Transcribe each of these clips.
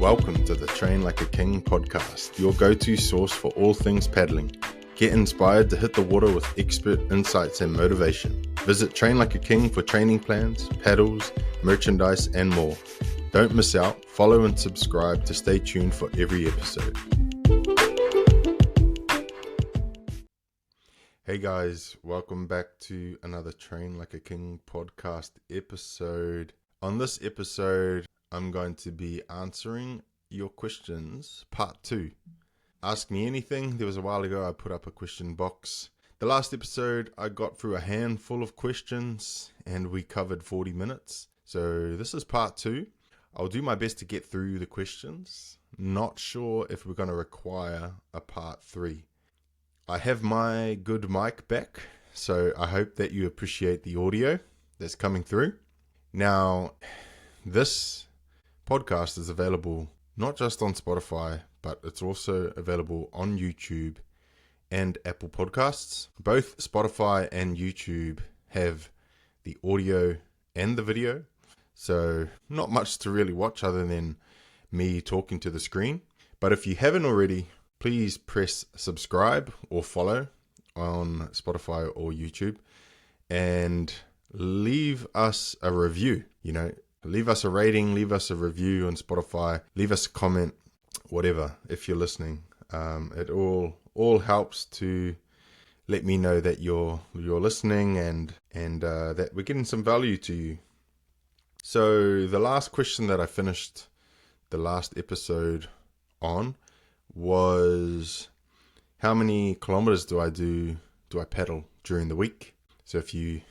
Welcome to the Train Like a King podcast, your go-to source for all things paddling. Get inspired to hit the water with expert insights and motivation. Visit Train Like a King for training plans, paddles, merchandise, and more. Don't miss out. Follow and subscribe to stay tuned for every episode. Hey guys, welcome back to another Train Like a King podcast episode. On this episode, I'm going to be answering your questions, part 2. Ask me anything. There was a while ago I put up a question box. The last episode I got through a handful of questions and we covered 40 minutes. So this is part 2. I'll do my best to get through the questions. Not sure if we're going to require a part 3. I have my good mic back, so I hope that you appreciate the audio that's coming through. Now, this podcast is available not just on Spotify, but it's also available on YouTube and Apple Podcasts. Both Spotify and YouTube have the audio and the video, so not much to really watch other than me talking to the screen. But if you haven't already, please press subscribe or follow on Spotify or YouTube and leave us a review. Leave us a rating, leave us a review on Spotify, leave us a comment, whatever, if you're listening. It all helps to let me know that you're listening and that we're getting some value to you. So the last question that I finished the last episode on was, how many kilometers do I paddle during the week? So if you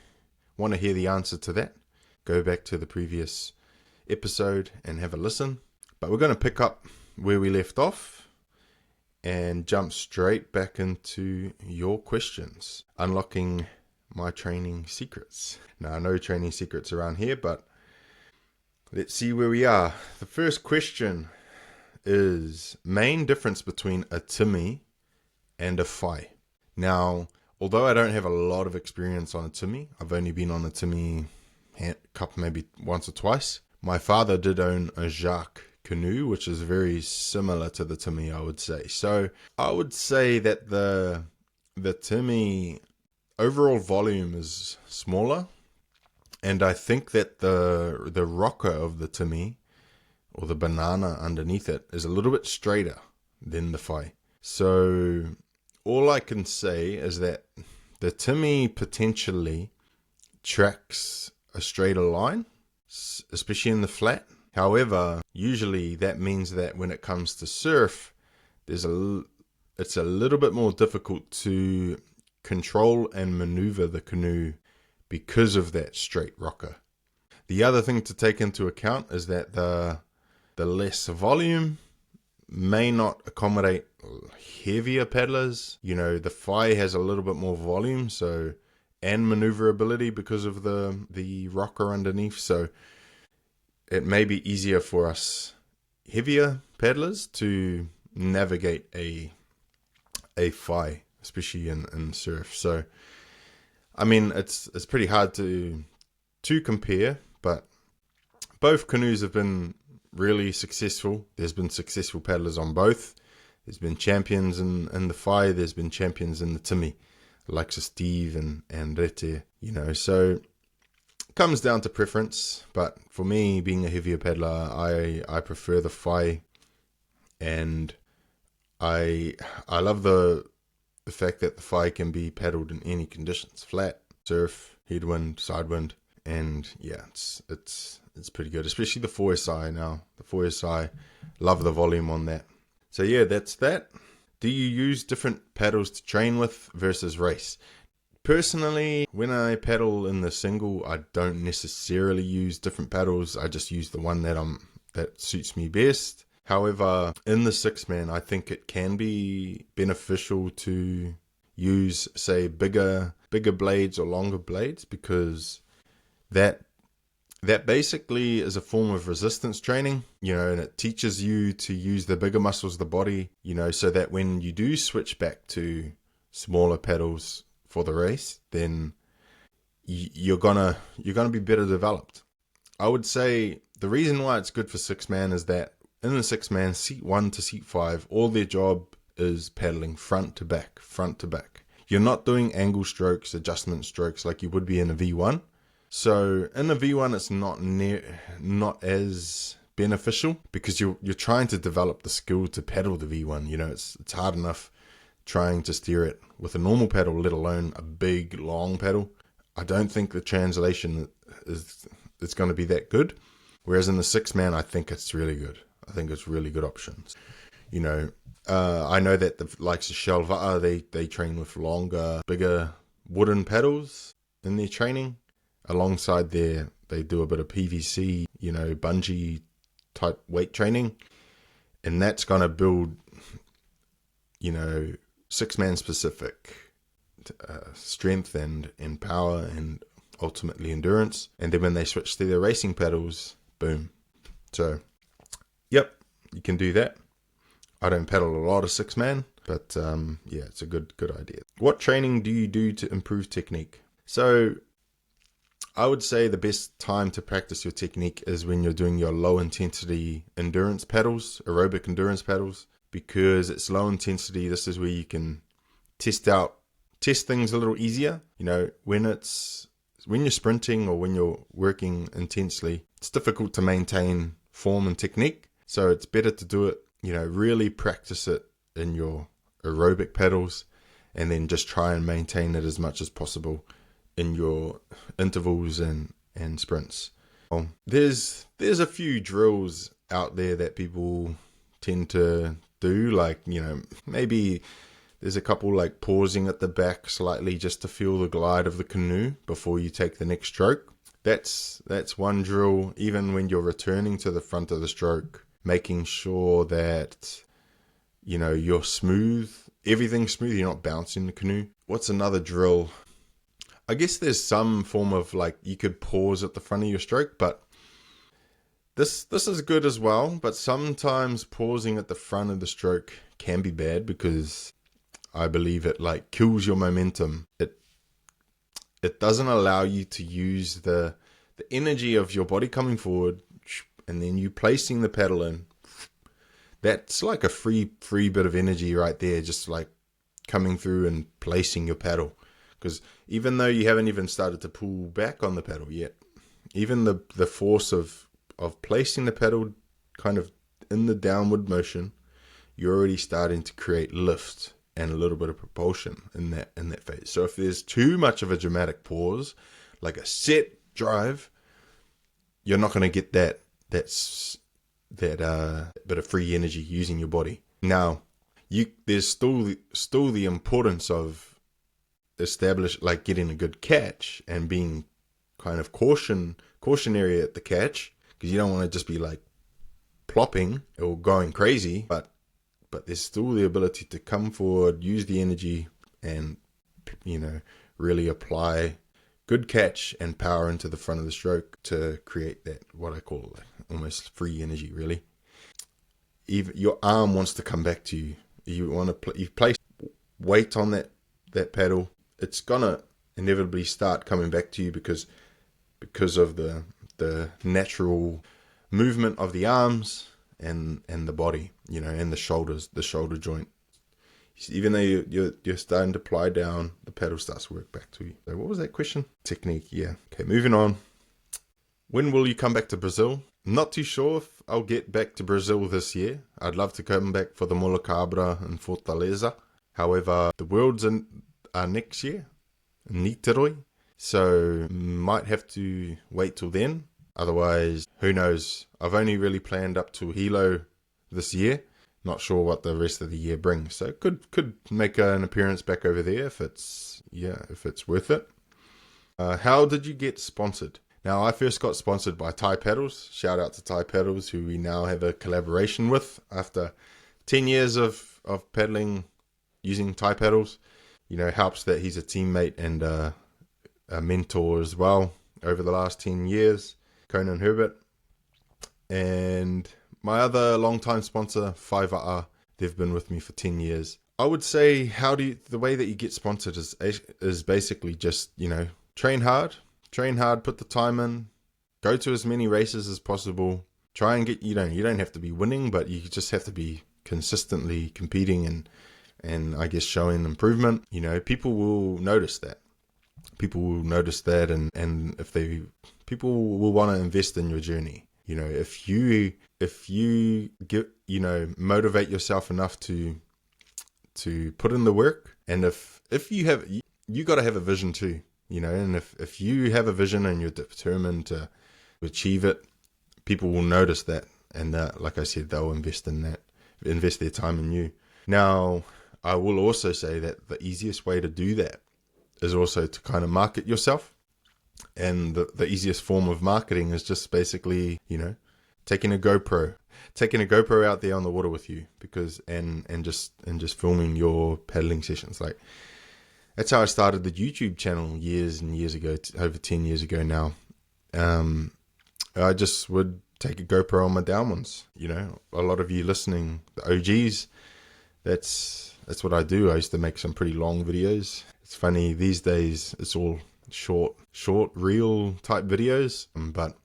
want to hear the answer to that, go back to the previous episode and have a listen. But we're going to pick up where we left off and jump straight back into your questions. Unlocking my training secrets. Now, no training secrets around here, but let's see where we are. The first question is, main difference between a Timmy and a Phi. Now, although I don't have a lot of experience on a Timmy, I've only been on a Timmy cup maybe once or twice. My father did own a Jacques Canoe, which is very similar to the Timmy, I would say. So I would say that the Timmy overall volume is smaller, and I think that the rocker of the Timmy, or the banana underneath it, is a little bit straighter than the Phi. So all I can say is that the Timmy potentially tracks a straighter line, especially in the flat. However, usually that means that when it comes to surf, it's a little bit more difficult to control and maneuver the canoe because of that straight rocker. The other thing to take into account is that the less volume may not accommodate heavier paddlers. The Phi has a little bit more volume, and maneuverability because of the rocker underneath. So it may be easier for us heavier paddlers to navigate a Phi, especially in surf. So, I mean, it's pretty hard to compare, but both canoes have been really successful. There's been successful paddlers on both. There's been champions in the Phi. There's been champions in the Timmy, like Steve and Rete, so it comes down to preference. But for me, being a heavier paddler, I prefer the Phi, and I love the fact that the Phi can be paddled in any conditions: flat, surf, headwind, sidewind, and yeah, it's pretty good, especially the 4SI now. The 4SI, love the volume on that. So yeah, that's that. Do you use different paddles to train with versus race? Personally, when I paddle in the single, I don't necessarily use different paddles. I just use the one that suits me best. However, in the 6-man, I think it can be beneficial to use, say, bigger blades or longer blades, because that basically is a form of resistance training, and it teaches you to use the bigger muscles of the body, so that when you do switch back to smaller paddles for the race, then you're gonna be better developed. I would say the reason why it's good for 6-man is that in the 6-man, seat 1 to seat 5, all their job is paddling front to back, front to back. You're not doing angle strokes, adjustment strokes like you would be in a V1. So in a V1, it's not as beneficial because you're trying to develop the skill to paddle the V1. You know, it's hard enough trying to steer it with a normal paddle, let alone a big, long paddle. I don't think the translation is going to be that good. Whereas in the 6-man, I think it's really good. I think it's really good options. You know, I know that the likes of Shelva'a, they train with longer, bigger wooden paddles in their training. Alongside they do a bit of PVC, you know, bungee type weight training. And that's going to build, you know, 6-man specific strength and power and ultimately endurance. And then when they switch to their racing paddles, boom. So, yep, you can do that. I don't paddle a lot of 6-man, but yeah, it's a good idea. What training do you do to improve technique? So I would say the best time to practice your technique is when you're doing your low intensity endurance paddles, aerobic endurance paddles, because it's low intensity. This is where you can test things a little easier. You know, when you're sprinting or when you're working intensely, it's difficult to maintain form and technique. So it's better to do it, you know, really practice it in your aerobic paddles and then just try and maintain it as much as possible in your intervals and sprints. There's a few drills out there that people tend to do, like, you know, maybe there's a couple like pausing at the back slightly just to feel the glide of the canoe before you take the next stroke. That's one drill. Even when you're returning to the front of the stroke, making sure that, you know, you're smooth, everything's smooth, you're not bouncing the canoe. What's another drill? I guess there's some form of like, you could pause at the front of your stroke, but this is good as well. But sometimes pausing at the front of the stroke can be bad because I believe it like kills your momentum. It doesn't allow you to use the energy of your body coming forward and then you placing the paddle in. That's like a free bit of energy right there, just like coming through and placing your paddle. Because even though you haven't even started to pull back on the paddle yet, even the force of placing the paddle kind of in the downward motion, you're already starting to create lift and a little bit of propulsion in that phase. So if there's too much of a dramatic pause, like a set drive, you're not going to get that bit of free energy using your body. Now, there's still the importance of like getting a good catch and being kind of cautionary at the catch, because you don't want to just be like plopping or going crazy, but there's still the ability to come forward, use the energy, and, you know, really apply good catch and power into the front of the stroke to create that, what I call like almost free energy, really. Even your arm wants to come back to you. You place weight on that paddle. It's gonna inevitably start coming back to you because of the natural movement of the arms and the body, you know, and the shoulder joint. Even though you're starting to plie down, the paddle starts to work back to you. So what was that question? Technique, yeah. Okay, moving on. When will you come back to Brazil? Not too sure if I'll get back to Brazil this year. I'd love to come back for the Mola Cabra and Fortaleza. However, the Worlds are next year, in Niterói. So might have to wait till then. Otherwise, who knows? I've only really planned up to Hilo this year. Not sure what the rest of the year brings. So could make an appearance back over there if it's worth it. How did you get sponsored? Now, I first got sponsored by Thai Paddles. Shout out to Thai Paddles, who we now have a collaboration with after 10 years of paddling using Thai Paddles. You know, helps that he's a teammate and a mentor as well over the last 10 years, Conan Herbert. And my other longtime sponsor, 5R, they've been with me for 10 years. I would say the way that you get sponsored is basically just, you know, train hard, put the time in, go to as many races as possible, try and get, you don't have to be winning, but you just have to be consistently competing and I guess showing improvement. People will notice that. And people will want to invest in your journey. If you get, motivate yourself enough to put in the work, and if you got to have a vision too, and if you have a vision and you're determined to achieve it, people will notice that, and like I said, they'll invest their time in you. Now, I will also say that the easiest way to do that is also to kind of market yourself. And the easiest form of marketing is just basically, taking a GoPro out there on the water with you, and just filming your paddling sessions. Like, that's how I started the YouTube channel years and years ago, over 10 years ago now. I just would take a GoPro on my down ones. A lot of you listening, the OGs, that's what I do. I used to make some pretty long videos. It's funny, these days it's all short reel type videos, but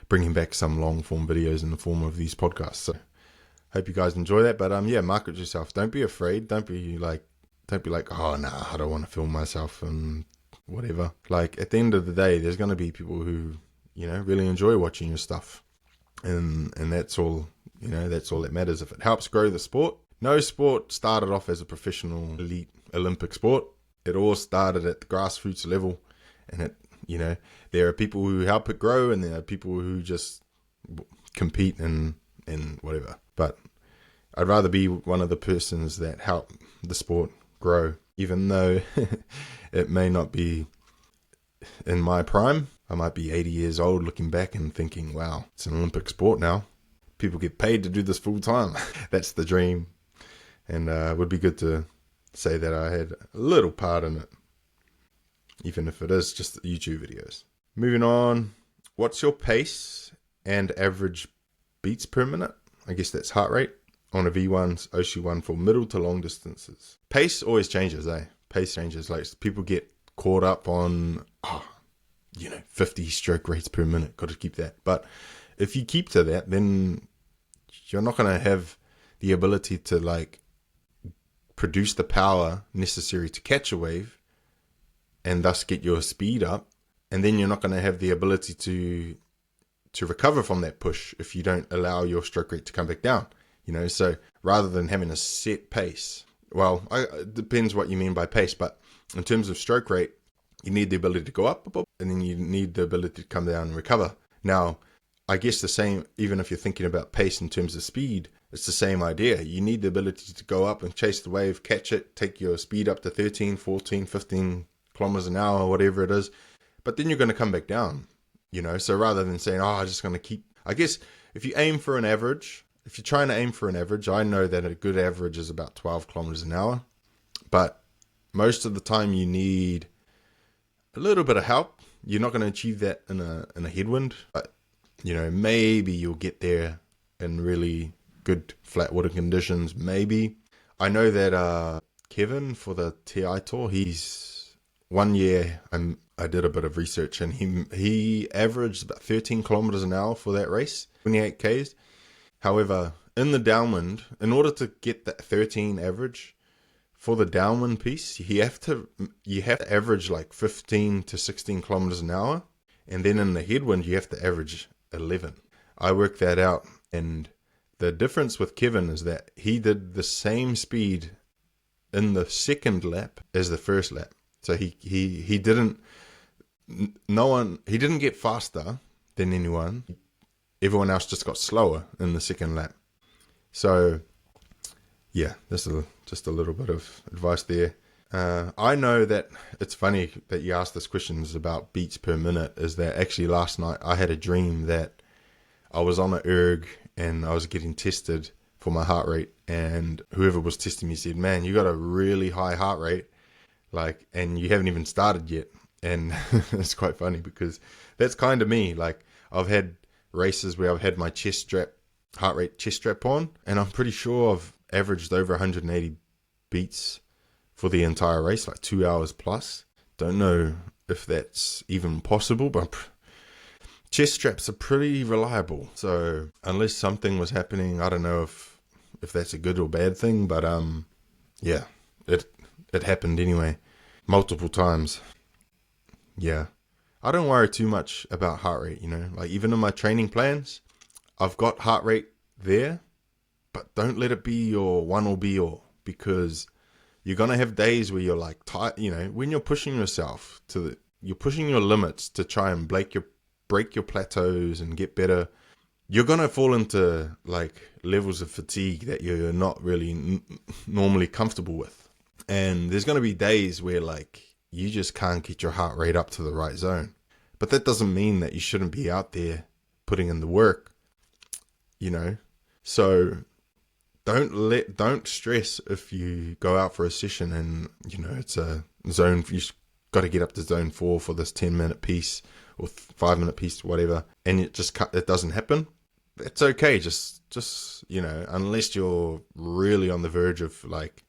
bringing back some long form videos in the form of these podcasts. So hope you guys enjoy that. But market yourself. Don't be afraid. Don't be like, oh nah, I don't want to film myself and whatever. Like, at the end of the day, there's going to be people who really enjoy watching your stuff, and that's all. That's all that matters. If it helps grow the sport. No sport started off as a professional elite Olympic sport. It all started at the grassroots level, and there are people who help it grow, and there are people who just compete and whatever. But I'd rather be one of the persons that help the sport grow, even though it may not be in my prime. I might be 80 years old looking back and thinking, wow, it's an Olympic sport now. People get paid to do this full time. That's the dream. And it would be good to say that I had a little part in it, even if it is just YouTube videos. Moving on, what's your pace and average beats per minute? I guess that's heart rate on a V1, OC1 for middle to long distances. Pace always changes, Pace changes. Like, people get caught up on, 50 stroke rates per minute. Got to keep that. But if you keep to that, then you're not going to have the ability to produce the power necessary to catch a wave and thus get your speed up. And then you're not going to have the ability to recover from that push if you don't allow your stroke rate to come back down. So rather than having a set pace, it depends what you mean by pace, but in terms of stroke rate, you need the ability to go up, and then you need the ability to come down and recover. Now, I guess the same, even if you're thinking about pace in terms of speed, it's the same idea. You need the ability to go up and chase the wave, catch it, take your speed up to 13, 14, 15 kilometers an hour, whatever it is. But then you're going to come back down, So rather than saying, I'm just going to keep, I guess if you aim for an average, if you're trying to aim for an average, I know that a good average is about 12 kilometers an hour. But most of the time you need a little bit of help. You're not going to achieve that in a headwind, but maybe you'll get there in really good flat water conditions. Maybe. I know that Kevin, for the TI tour, he's 1 year. I did a bit of research, and he averaged about 13 kilometers an hour for that race, 28 Ks. However, in the downwind, in order to get that 13 average for the downwind piece, you have to average 15 to 16 kilometers an hour, and then in the headwind you have to average 11. I worked that out, and the difference with Kevin is that he did the same speed in the second lap as the first lap. So he didn't get faster than anyone. Everyone else just got slower in the second lap. So yeah, this is just a little bit of advice there. I know that it's funny that you asked this question about beats per minute, is that actually last night I had a dream that I was on an erg and I was getting tested for my heart rate, and whoever was testing me said, man, you got a really high heart rate, and you haven't even started yet. And it's quite funny because that's kind of me. I've had races where I've had my heart rate chest strap on, and I'm pretty sure I've averaged over 180 beats for the entire race, 2 hours plus. Don't know if that's even possible, but Chest straps are pretty reliable. So unless something was happening, I don't know if that's a good or bad thing, but yeah, it happened anyway, multiple times. Yeah. I don't worry too much about heart rate, like even in my training plans, I've got heart rate there, but don't let it be your one or be all, because you're going to have days where you're like tight, when you're pushing yourself you're pushing your limits to try and break your plateaus and get better. You're going to fall into like levels of fatigue that you're not really normally comfortable with. And there's going to be days where like you just can't get your heart rate up to the right zone. But that doesn't mean that you shouldn't be out there putting in the work, So don't stress if you go out for a session and, it's a zone, you've got to get up to zone 4 for this 10-minute piece or 5-minute piece, whatever, and it doesn't happen. It's okay. Just, unless you're really on the verge of like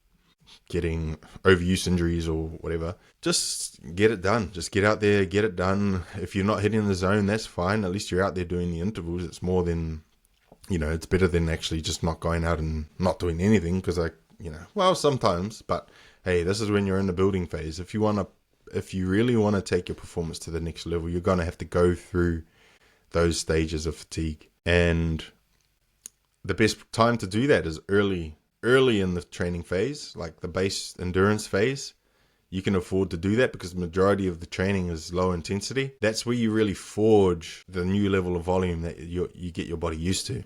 getting overuse injuries or whatever, just get it done. Just get out there, get it done. If you're not hitting the zone, that's fine. At least you're out there doing the intervals. It's more than, it's better than actually just not going out and not doing anything, because sometimes, but hey, this is when you're in the building phase. If you really want to take your performance to the next level, you're going to have to go through those stages of fatigue. And the best time to do that is early in the training phase, like the base endurance phase. You can afford to do that because the majority of the training is low intensity. That's where you really forge the new level of volume that you get your body used to.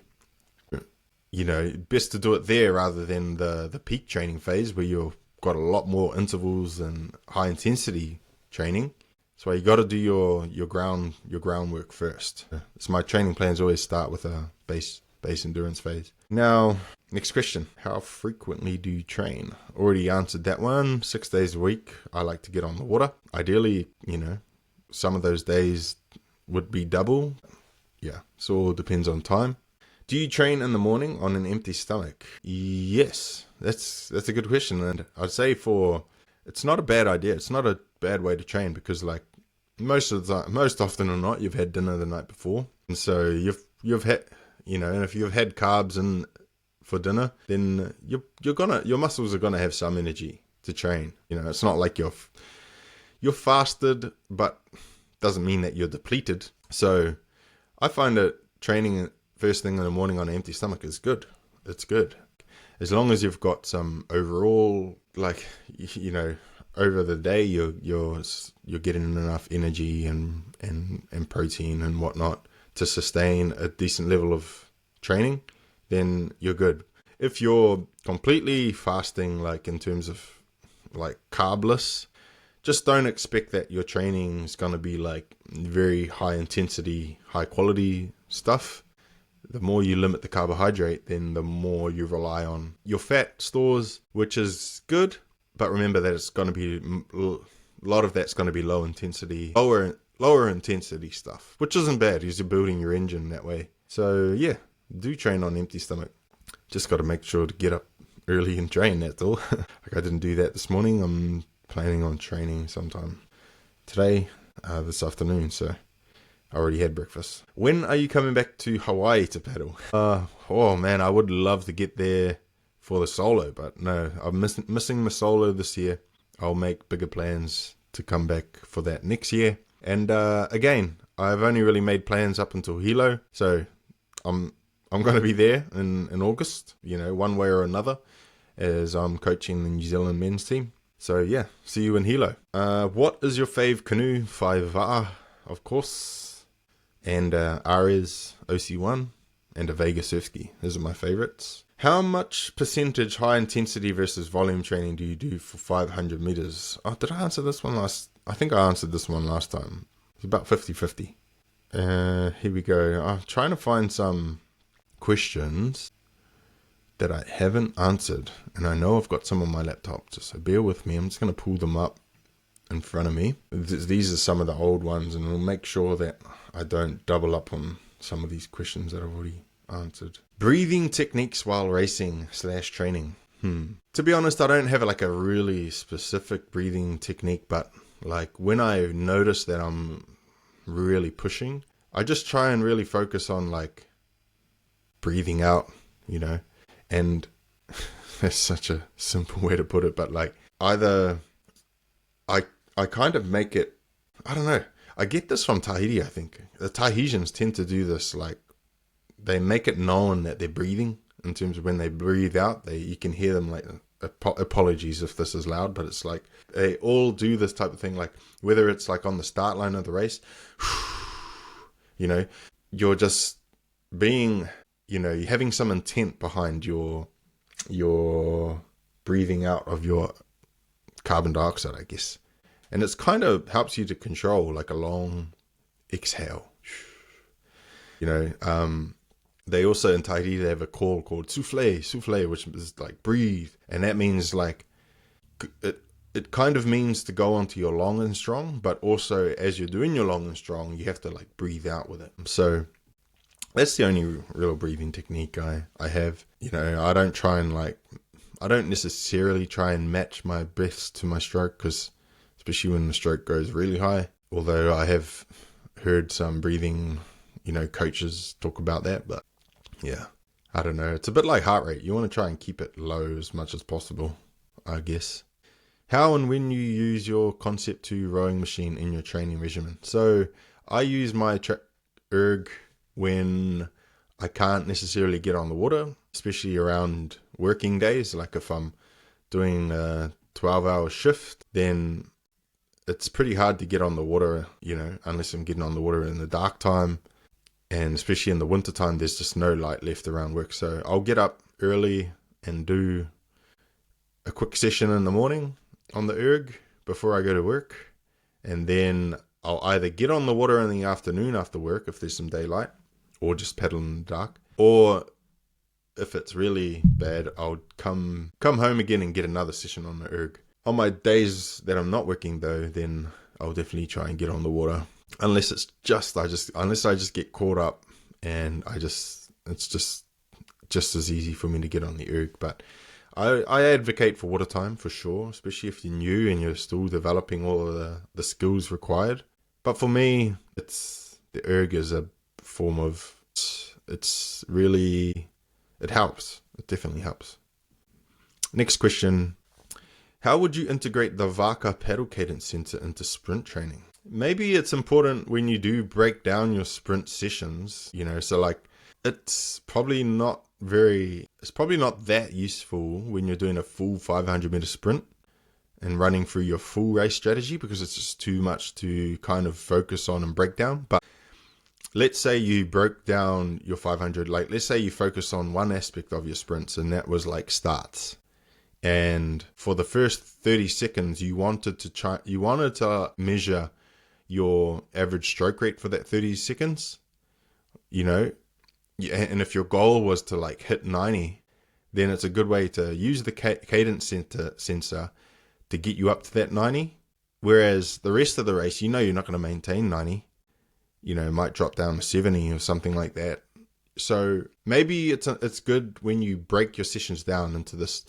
Best to do it there rather than the peak training phase where you've got a lot more intervals and high intensity training. That's why you got to do your groundwork first. So my training plans always start with a base endurance phase. Now, next question. How frequently do you train? Already answered that one. 6 days a week. I like to get on the water. Ideally, some of those days would be double. Yeah, so it all depends on time. Do you train in the morning on an empty stomach? Yes, that's a good question. And I'd say it's not a bad idea. It's not a bad way to train because like most often or not, you've had dinner the night before. And so you've had, and if you've had carbs for dinner, then your muscles are gonna have some energy to train. It's not like you're fasted, but doesn't mean that you're depleted. So I find that training first thing in the morning on an empty stomach is good. It's good. As long as you've got some overall, like, over the day, you're getting enough energy and protein and whatnot to sustain a decent level of training, then you're good. If you're completely fasting, like in terms of like carbless, just don't expect that your training is going to be like very high intensity, high quality stuff. The more you limit the carbohydrate, then the more you rely on your fat stores, which is good. But remember that it's going to be a lot of that's going to be lower intensity stuff, which isn't bad because you're building your engine that way. So yeah, do train on empty stomach. Just got to make sure to get up early and train, that's all. Like I didn't do that this morning. I'm planning on training sometime today, this afternoon. So I already had breakfast. When are you coming back to Hawaii to paddle? Oh man, I would love to get there for the solo, but no, I'm missing the solo this year. I'll make bigger plans to come back for that next year. And again, I've only really made plans up until Hilo, so I'm going to be there in August, one way or another, as I'm coaching the New Zealand men's team. So yeah, see you in Hilo. What is your fave canoe? 5R, of course. And Ares OC1 and a Vega surf ski. Those are my favorites. How much percentage high intensity versus volume training do you do for 500 meters? Oh, did I answer this one last? I think I answered this one last time. It's about 50-50. Here we go. I'm trying to find some questions that I haven't answered. And I know I've got some on my laptop, so bear with me. I'm just going to pull them up in front of me. These are some of the old ones, and we'll make sure that I don't double up on some of these questions that I've already answered. Breathing techniques while racing / training. To be honest, I don't have like a really specific breathing technique, but like when I notice that I'm really pushing, I just try and really focus on like breathing out, and that's such a simple way to put it, but like either I kind of make it, I don't know. I get this from Tahiti, I think. The Tahitians tend to do this, like they make it known that they're breathing in terms of when they breathe out, you can hear them like, apologies if this is loud, but it's like they all do this type of thing, like whether it's like on the start line of the race, you're just being, you're having some intent behind your breathing out of your carbon dioxide, I guess. And it's kind of helps you to control like a long exhale. They also in Tahiti, they have a call called souffle, which is like breathe. And that means like, it kind of means to go onto your long and strong, but also as you're doing your long and strong, you have to like breathe out with it. So that's the only real breathing technique I have. I don't necessarily try and match my breaths to my stroke, because especially when the stroke goes really high, although I have heard some breathing, coaches talk about that, but yeah, I don't know. It's a bit like heart rate. You want to try and keep it low as much as possible, I guess. How and when you use your Concept 2 rowing machine in your training regimen. So I use my erg when I can't necessarily get on the water, especially around working days. Like if I'm doing a 12-hour shift, then it's pretty hard to get on the water, unless I'm getting on the water in the dark time. And especially in the winter time, there's just no light left around work. So I'll get up early and do a quick session in the morning on the erg before I go to work. And then I'll either get on the water in the afternoon after work if there's some daylight, or just paddle in the dark. Or if it's really bad, I'll come home again and get another session on the erg. On my days that I'm not working though, then I'll definitely try and get on the water. Unless it's unless I just get caught up and it's just as easy for me to get on the erg. But I advocate for water time for sure, especially if you're new and you're still developing all of the skills required. But for me, the erg is a form of, it helps. It definitely helps. Next question. How would you integrate the Vaka paddle cadence sensor into sprint training? Maybe it's important when you do break down your sprint sessions, so like it's probably not that useful when you're doing a full 500 meter sprint and running through your full race strategy, because it's just too much to kind of focus on and break down. But let's say you broke down your 500, like let's say you focus on one aspect of your sprints, and that was like starts. And for the first 30 seconds, you wanted to measure your average stroke rate for that 30 seconds, and if your goal was to like hit 90, then it's a good way to use the cadence sensor to get you up to that 90. Whereas the rest of the race, you're not going to maintain 90, it might drop down to 70 or something like that. So maybe it's good when you break your sessions down into this,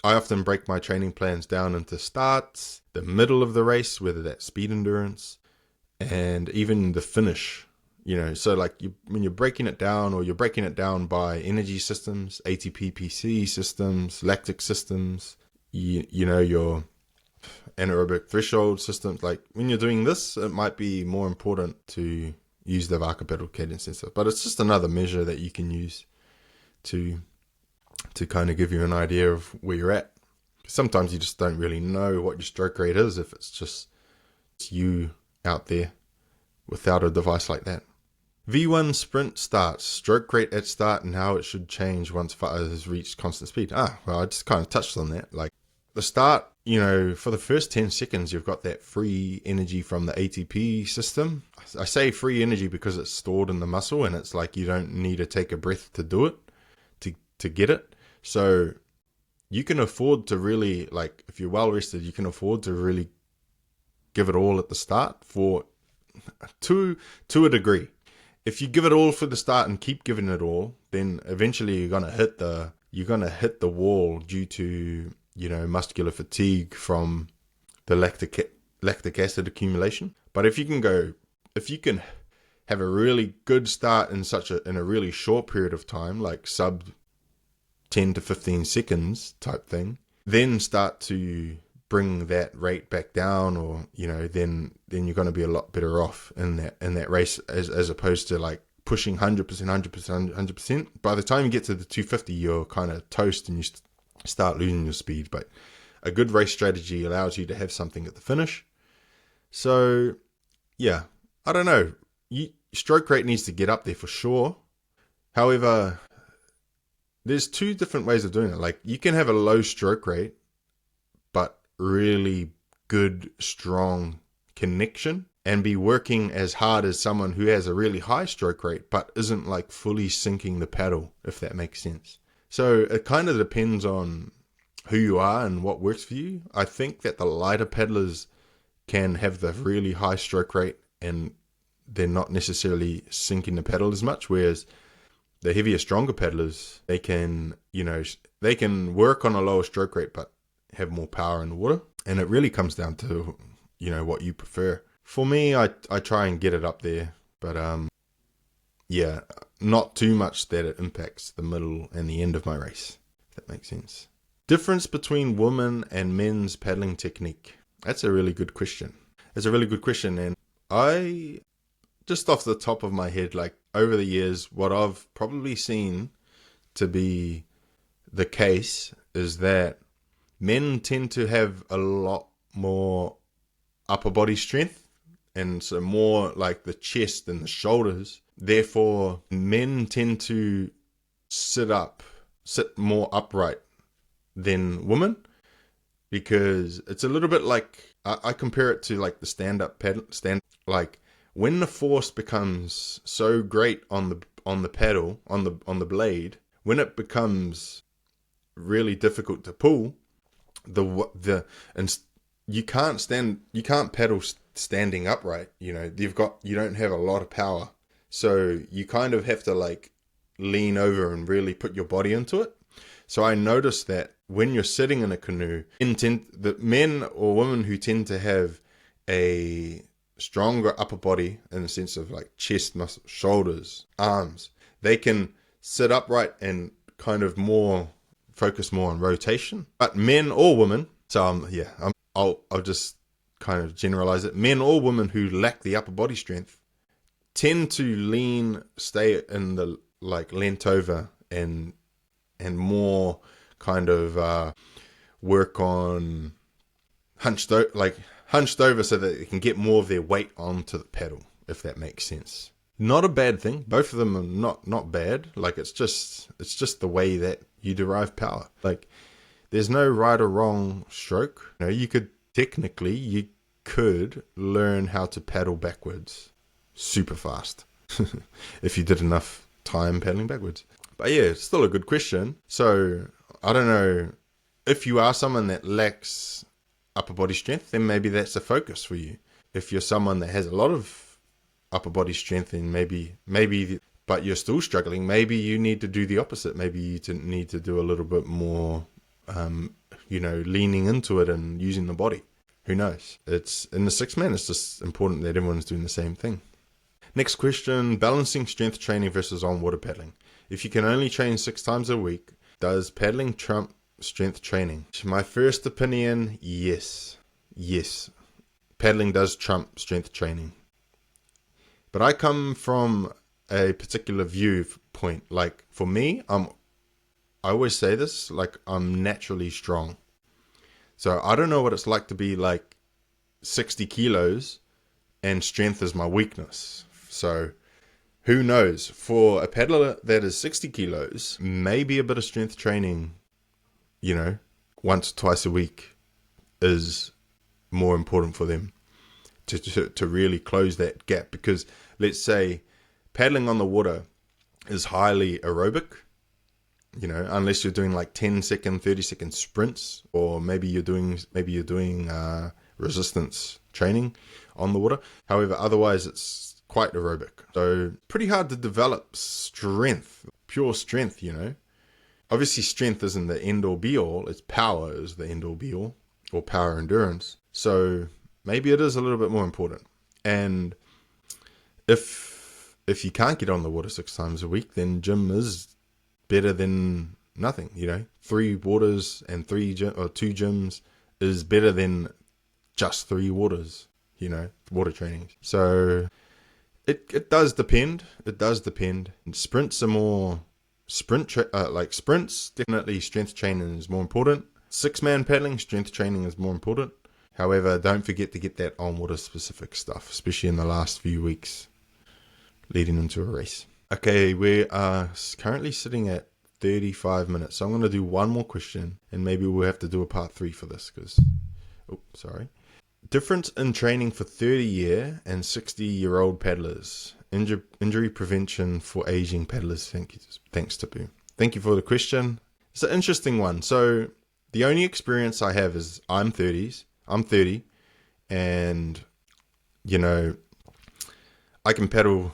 I often break my training plans down into starts, the middle of the race, whether that's speed endurance, and even the finish, so like when you're breaking it down, or you're breaking it down by energy systems, ATP, PC systems, lactic systems, your anaerobic threshold systems. Like when you're doing this, it might be more important to use the Vaka paddle cadence sensor, but it's just another measure that you can use to kind of give you an idea of where you're at. Sometimes you just don't really know what your stroke rate is if it's you out there without a device like that. V1 sprint starts, stroke rate at start, and how it should change once it has reached constant speed. Well, I just kind of touched on that. Like the start, for the first 10 seconds, you've got that free energy from the ATP system. I say free energy because it's stored in the muscle, and it's like you don't need to take a breath to do it, to get it. So you can afford to really, like, if you're well rested, you can afford to really give it all at the start to a degree. If you give it all for the start and keep giving it all, then eventually you're gonna hit the wall due to muscular fatigue from the lactic acid accumulation. But if you can have a really good start in a really short period of time, like sub 10 to 15 seconds type thing, then start to bring that rate back down, or then you're going to be a lot better off in that race, as opposed to like pushing 100%. By the time you get to the 250, you're kind of toast and you start losing your speed. But a good race strategy allows you to have something at the finish. So yeah, I don't know, stroke rate needs to get up there for sure. However, there's two different ways of doing it. Like, you can have a low stroke rate but really good, strong connection, and be working as hard as someone who has a really high stroke rate but isn't like fully sinking the paddle, if that makes sense. So it kind of depends on who you are and what works for you. I think that the lighter paddlers can have the really high stroke rate and they're not necessarily sinking the paddle as much, whereas the heavier, stronger paddlers, they can work on a lower stroke rate but have more power in the water. And it really comes down to what you prefer. For me, I try and get it up there, but yeah, not too much that it impacts the middle and the end of my race, if that makes sense. Difference between women and men's paddling technique. That's a really good question. And I, just off the top of my head, like over the years, what I've probably seen to be the case is that men tend to have a lot more upper body strength, and so more like the chest and the shoulders. Therefore, men tend to sit more upright than women, because it's a little bit like, I compare it to like the stand-up paddle. Like, when the force becomes so great on the paddle, on the blade, when it becomes really difficult to pull, you can't paddle standing upright. You don't have a lot of power, so you kind of have to like lean over and really put your body into it. So I noticed that when you're sitting in a canoe, the men or women who tend to have a stronger upper body in the sense of like chest muscle, shoulders, arms, they can sit upright and kind of focus more on rotation. But men or women, I'll just kind of generalize it. Men or women who lack the upper body strength tend to stay in the like leant over and more kind of work on hunched over so that they can get more of their weight onto the paddle, if that makes sense. Not a bad thing. Both of them are not bad. Like, it's just the way that you derive power. Like, there's no right or wrong stroke. You could learn how to paddle backwards super fast if you did enough time paddling backwards. But yeah, it's still a good question. So I don't know, if you are someone that lacks upper body strength, then maybe that's a focus for you. If you're someone that has a lot of upper body strength, then maybe, but you're still struggling, maybe you need to do the opposite. Maybe you need to do a little bit more, leaning into it and using the body. Who knows? It's in the 6-man. It's just important that everyone's doing the same thing. Next question: balancing strength training versus on-water paddling. If you can only train 6 times a week, does paddling trump strength training? My first opinion, yes. Paddling does trump strength training. But I come from a particular viewpoint. Like, for me, I always say this, like, I'm naturally strong. So I don't know what it's like to be like 60 kilos and strength is my weakness. So who knows? For a paddler that is 60 kilos, maybe a bit of strength training, once or twice a week is more important for them to really close that gap. Because let's say paddling on the water is highly aerobic, unless you're doing like 10-second, 30-second sprints, or maybe you're doing resistance training on the water. However, otherwise it's quite aerobic. So pretty hard to develop strength, pure strength, Obviously strength isn't the end all be all, it's power is the end all be all, or power endurance. So maybe it is a little bit more important. And if if you can't get on the water 6 times a week, then gym is better than nothing. 3 waters and 2 gyms is better than just 3 waters, water training. So it does depend. It does depend. Sprints are more sprints, definitely strength training is more important. 6-man paddling, strength training is more important. However, don't forget to get that on-water specific stuff, especially in the last few weeks leading into a race. Okay, we are currently sitting at 35 minutes. So I'm going to do one more question, and maybe we'll have to do a part 3 for this because, Difference in training for 30-year and 60-year-old paddlers. Injury prevention for aging paddlers. Thanks, Tupu. Thank you for the question. It's an interesting one. So the only experience I have is I'm 30, and I can paddle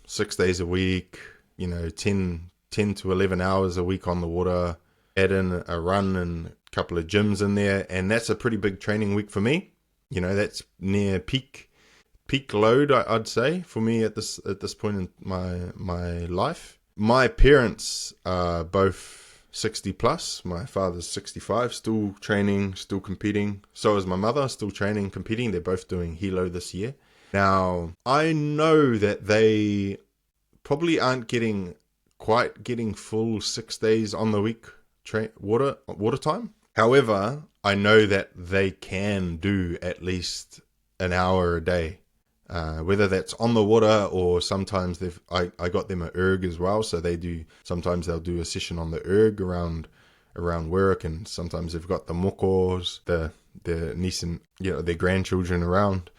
6 days a week, 10 to 11 hours a week on the water, add in a run and a couple of gyms in there, and that's a pretty big training week for me. That's near peak load, I'd say, for me at this point in my life. My parents are both 60 plus. My father's 65, still training, still competing. So is my mother, still training, competing. They're both doing Hilo this year. Now, I know that they probably aren't quite getting full 6 days on the week water time. However, I know that they can do at least an hour a day, whether that's on the water or sometimes I got them an erg as well. So sometimes they'll do a session on the erg around work, and sometimes they've got the mokos, the niece and their grandchildren around,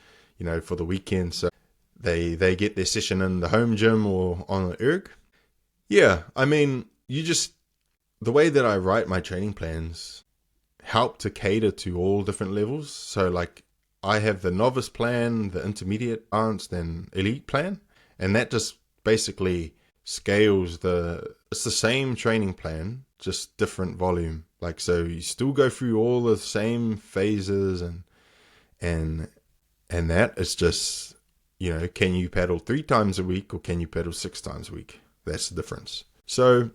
for the weekend. So they get their session in the home gym or on the erg. Yeah, I mean, the way that I write my training plans help to cater to all different levels. So like I have the novice plan, the intermediate, advanced, and elite plan, and that just basically scales it's the same training plan, just different volume. Like, so you still go through all the same phases and that is just, can you paddle 3 times a week or can you paddle 6 times a week? That's the difference. So,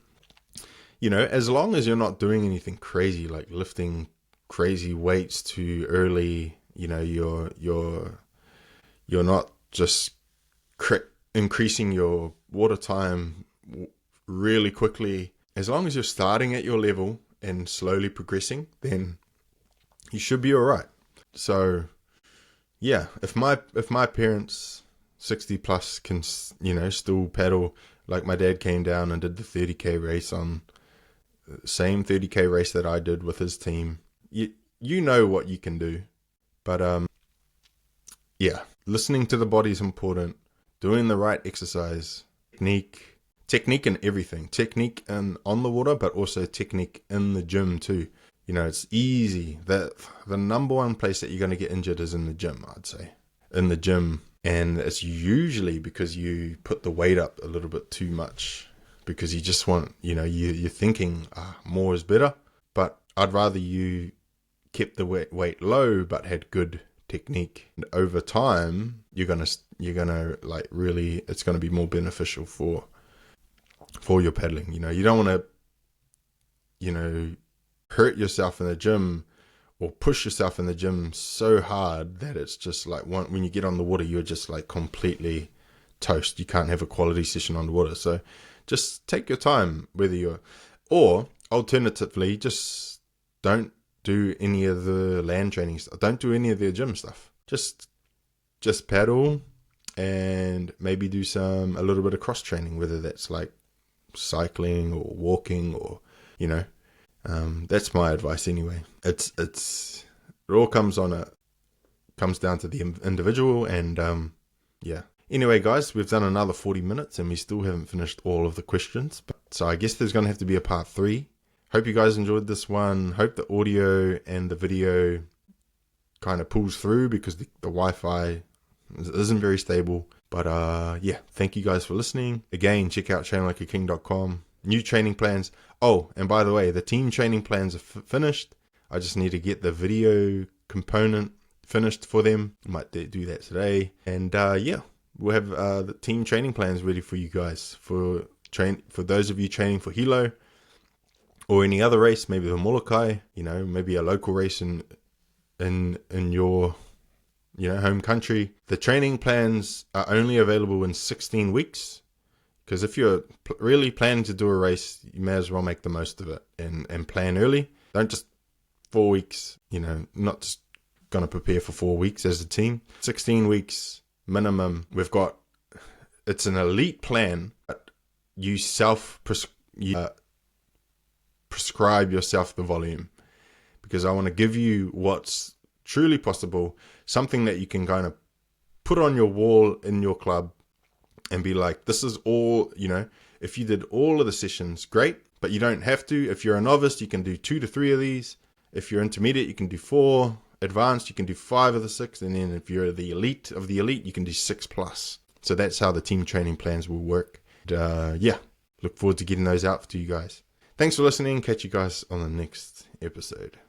as long as you're not doing anything crazy, like lifting crazy weights too early, you're not just increasing your water time really quickly. As long as you're starting at your level and slowly progressing, then you should be all right. So, yeah, if my parents 60 plus can, still paddle, like my dad came down and did the 30k race on same 30k race that I did with his team. You know what you can do. But yeah, listening to the body is important. Doing the right exercise, technique in everything. Technique on the water, but also technique in the gym too. It's easy. The number one place that you're going to get injured is in the gym, I'd say. In the gym. And it's usually because you put the weight up a little bit too much. Because you just want, you're thinking more is better. But I'd rather you kept the weight low but had good technique. And over time, you're gonna like really, it's gonna be more beneficial for your paddling. You don't want to, hurt yourself in the gym or push yourself in the gym so hard that it's just like when you get on the water, you're just like completely toast. You can't have a quality session on the water. So just take your time, or alternatively, just don't do any of the land training stuff. Don't do any of the gym stuff. Just paddle and maybe do a little bit of cross training, whether that's like cycling or walking or, that's my advice anyway. It all comes down to the individual and, yeah. Anyway, guys, we've done another 40 minutes and we still haven't finished all of the questions. So I guess there's going to have to be a part 3. Hope you guys enjoyed this one. Hope the audio and the video kind of pulls through because the Wi-Fi isn't very stable. But yeah, thank you guys for listening. Again, check out trainlikeaking.com. New training plans. Oh, and by the way, the team training plans are finished. I just need to get the video component finished for them. I might do that today. And yeah. we'll have the team training plans ready for you guys for those of you training for Hilo or any other race, maybe the Molokai, maybe a local race in your home country. The training plans are only available in 16 weeks. Because if you're really planning to do a race, you may as well make the most of it and plan early. Don't just 4 weeks, not just going to prepare for 4 weeks as a team. 16 weeks minimum. It's an elite plan, but you prescribe yourself the volume. Because I want to give you what's truly possible, something that you can kind of put on your wall in your club and be like, this is all, if you did all of the sessions, great, but you don't have to. If you're a novice, you can do 2 to 3 of these. If you're intermediate, you can do 4. Advanced, you can do 5 of the 6. And then if you're the elite of the elite, you can do 6 plus. So that's how the team training plans will work. And, look forward to getting those out to you guys. Thanks for listening. Catch you guys on the next episode.